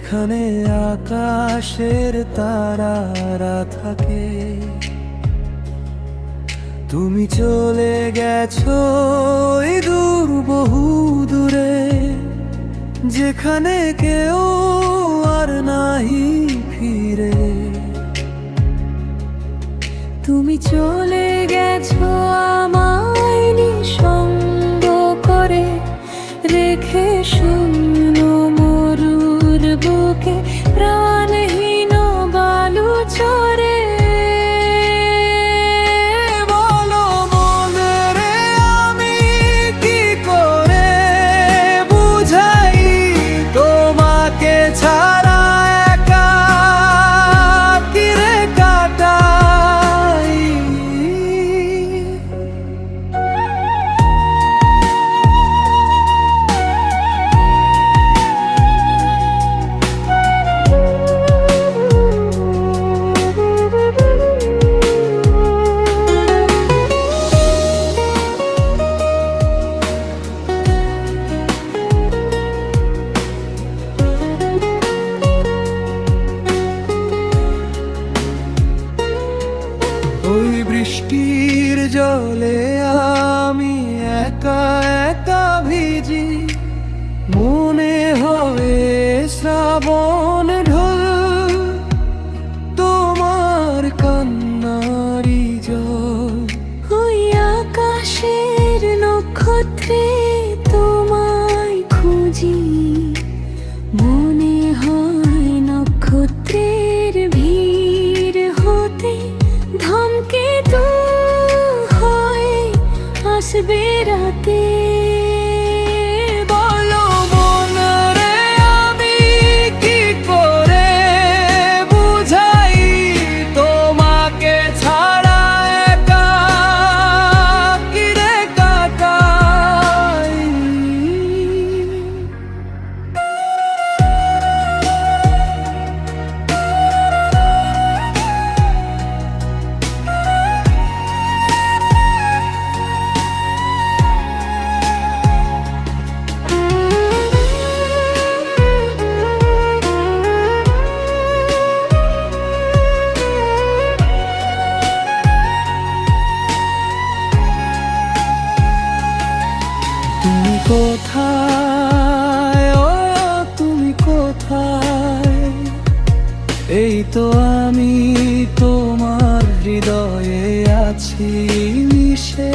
যেখানে আকাশের তারারা থাকে। তুমি চলে গেছো এই দূর বহু দূরে, যেখানে কেউ আর নাহি ফিরে। তুমি চলে গেছো আমায় নিঃসঙ্গ করে, রেখে শূন্য মরুর বুকে প্রাণহীন বালু চরে। বলো মনে রে আমি কি করে বুঝাই তোমাকে ছাড়া একা কিরে কাটাই। ওই বৃষ্টির জলে আমি একা একা ভিজি, মনে হয় শ্রাবণ ঢল তোমার কান্নারি জল। ওই আকাশের নক্ষত্রে তোমায় খুঁজি, মনে হয় নক্ষত্রের ভিড় হতে ধমকেতু হয়ে আসবে রাতে। বলো মনে রে আমি কি করে বুঝাই তোমাকে ছাড়া একা কিরে কাটাই। তুমি কোথায়, ও তুমি কোথায়? এই তো আমি তোমার হৃদয়ে আছি মিশে।